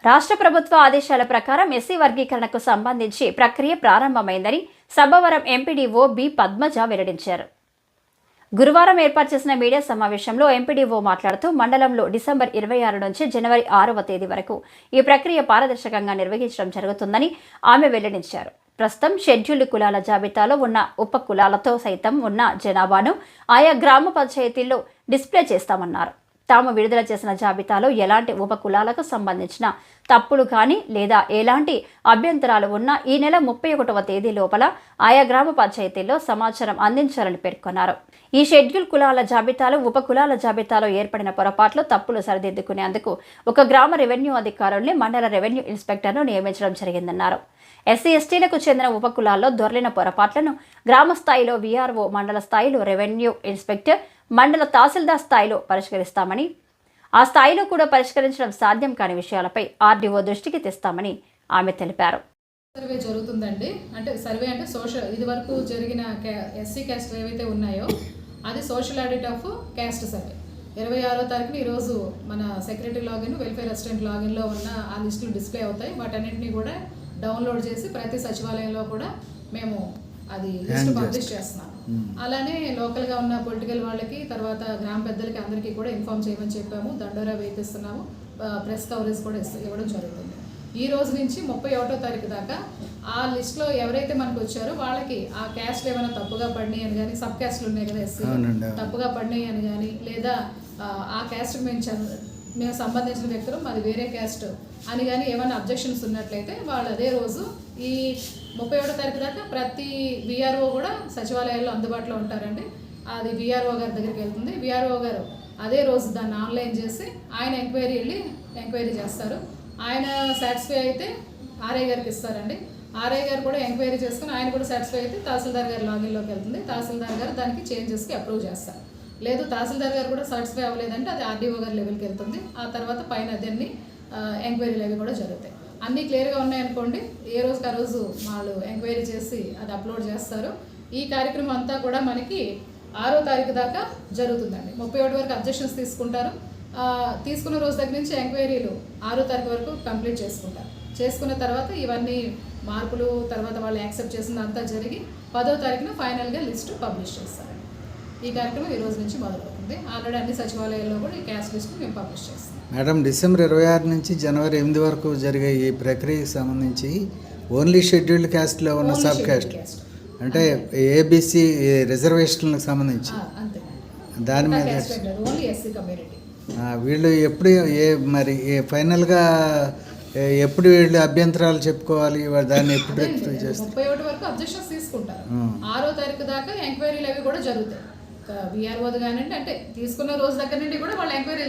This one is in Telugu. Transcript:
రాష్ట్ర ప్రభుత్వ ఆదేశాల ప్రకారం ఎస్సీ వర్గీకరణకు సంబంధించి ప్రక్రియ ప్రారంభమైందని సబ్బవరం ఎంపీడీఓ బి పద్మజ వెల్లడించారు. గురువారం ఏర్పాటు చేసిన మీడియా సమావేశంలో ఎంపీడీఓ మాట్లాడుతూ మండలంలో డిసెంబర్ 26 నుంచి జనవరి 6వ తేదీ వరకు ఈ ప్రక్రియ పారదర్శకంగా నిర్వహించడం జరుగుతుందని ఆమె వెల్లడించారు. ప్రస్తుతం షెడ్యూల్డ్ కులాల జాబితాలో ఉన్న ఉప కులాలతో సైతం ఉన్న జనాభాను ఆయా గ్రామ పంచాయతీల్లో డిస్ప్లే చేస్తామన్నారు. తాము విడుదల చేసిన జాబితాలో ఎలాంటి ఉప కులాలకు సంబంధించిన తప్పులు కానీ లేదా ఎలాంటి అభ్యంతరాలు ఉన్నా ఈ నెల 31వ తేదీ లోపల ఆయా గ్రామ పంచాయతీల్లో సమాచారం అందించాలని పేర్కొన్నారు. ఈ షెడ్యూల్ కులాల జాబితాలో ఉప కులాల జాబితాలో ఏర్పడిన పొరపాట్లు తప్పులు సరిదిద్దుకునేందుకు ఒక గ్రామ రెవెన్యూ అధికారుల్ని మండల రెవెన్యూ ఇన్స్పెక్టర్ను నియమించడం జరిగిందన్నారు. ఎస్సీ ఎస్టీలకు చెందిన ఉప కులాల్లో దొర్లిన పొరపాట్లను గ్రామ స్థాయిలో వీఆర్ఓ, మండల స్థాయిలో రెవెన్యూ ఇన్స్పెక్టర్, మండల తహసీల్దార్ స్థాయిలో పరిష్కరిస్తామని, ఆ స్థాయిలో కూడా పరిష్కరించడం సాధ్యం కాని విషయాలపై ఆర్డీఓ దృష్టికి తెస్తామని ఆమె తెలిపారు. సర్వే జరుగుతుందండి. సర్వే అంటే సోషల్, ఇది వరకు జరిగిన ఎస్సీ క్యాస్ట్ ఏవైతే ఉన్నాయో అది social audit of caste survey 26వ తారీఖున ఈరోజు మన సెక్రటరీ లాగిన్, వెల్ఫేర్ అసిస్టెంట్ లాగిన్లో ఉన్న ఆ లిస్టులు డిస్ప్లే అవుతాయి. వాటన్నింటినీ కూడా డౌన్లోడ్ చేసి ప్రతి సచివాలయంలో కూడా మేము అది లిస్ట్ పబ్లిష్ చేస్తున్నాం. అలానే లోకల్గా ఉన్న పొలిటికల్ వాళ్ళకి, తర్వాత గ్రామ పెద్దలకి అందరికీ కూడా ఇన్ఫార్మ్ చేయమని చెప్పాము. దండోరా వేయిస్తున్నాము. ప్రెస్ కవరేజ్ కూడా ఇవ్వడం జరుగుతుంది. ఈ రోజు నుంచి 31వ తారీఖు దాకా ఆ లిస్ట్లో ఎవరైతే మనకు వచ్చారో వాళ్ళకి ఆ క్యాస్ట్లు ఏమైనా తప్పుగా పడినాయి అని కానీ, సబ్ క్యాస్ట్లు ఉన్నాయి కదా ఎస్సీ, తప్పుగా పడినాయి అని కానీ, లేదా ఆ క్యాస్ట్ మేము సంబంధించిన వ్యక్తులు మాది వేరే క్యాస్ట్ అని కానీ ఏమైనా అబ్జెక్షన్స్ ఉన్నట్లయితే వాళ్ళు అదే రోజు ఈ 31వ తారీఖు దాకా ప్రతి వీఆర్ఓ కూడా సచివాలయాల్లో అందుబాటులో ఉంటారండి. అది వీఆర్ఓ గారి దగ్గరికి వెళ్తుంది. వీఆర్ఓ గారు అదే రోజు దాన్ని ఆన్లైన్ చేసి ఆయన ఎంక్వైరీ చేస్తారు. ఆయన సాటిస్ఫై అయితే ఆర్ఐ గారికి ఇస్తారండి. ఆర్ఐ గారు కూడా ఎంక్వైరీ చేసుకుని ఆయన కూడా సాటిస్ఫై అయితే తహసీల్దార్ గారి లాగిన్లోకి వెళ్తుంది. తహసీల్దార్ గారు దానికి చేంజెస్కి అప్రూవ్ చేస్తారు. లేదు తహసీల్దార్ గారు కూడా సాటిస్ఫై అవ్వలేదంటే అది ఆర్డీఓ గారి లెవెల్కి వెళ్తుంది. ఆ తర్వాత పైన అదన్నీ ఎంక్వైరీలు అవి కూడా జరుగుతాయి. అన్నీ క్లియర్గా ఉన్నాయనుకోండి, ఏ రోజుకి ఆ రోజు వాళ్ళు ఎంక్వైరీ చేసి అది అప్లోడ్ చేస్తారు. ఈ కార్యక్రమం అంతా కూడా మనకి 6వ తారీఖు దాకా జరుగుతుందండి. 31 వరకు అబ్జెక్షన్స్ తీసుకుంటారు. తీసుకున్న రోజు దగ్గర నుంచి ఎంక్వైరీలు 6వ తారీఖు వరకు కంప్లీట్ చేసుకుంటారు. చేసుకున్న తర్వాత ఇవన్నీ మార్పులు తర్వాత వాళ్ళు యాక్సెప్ట్ చేసిందంతా జరిగి 10వ తారీఖున ఫైనల్గా లిస్టు పబ్లిష్ చేస్తారండి. ఈ కార్యక్రమం ఈ రోజు నుంచి మొదలవుతుంది. ఆల్రెడీ అన్ని సచివాలయాల్లో కూడా ఈ క్యాస్ట్ లిస్ట్ మేము పబ్లిష్ చేస్తాం. మేడం, డిసెంబర్ 26 నుంచి జనవరి 8 వరకు జరిగే ఈ ప్రక్రియకి సంబంధించి ఓన్లీ షెడ్యూల్డ్ క్యాస్ట్లో ఉన్న సబ్ క్యాస్ట్ అంటే ఏబిసి రిజర్వేషన్లకు సంబంధించి దాని మీద వీళ్ళు ఎప్పుడు మరి ఫైనల్గా ఎప్పుడు వీళ్ళు అభ్యంతరాలు చెప్పుకోవాలి, దాన్ని ఎప్పుడు రెక్టిఫై చేస్తారు? 31 వరకు అబ్జెక్షన్స్ తీసుకుంటారు. 6వ తారీఖు దాకా ఎంక్వైరీలు అవి కూడా జరుగుతాయి. వీఆర్ఓది కానివ్వండి, అంటే తీసుకున్న రోజు దగ్గర నుండి కూడా వాళ్ళు ఎంక్వైరీ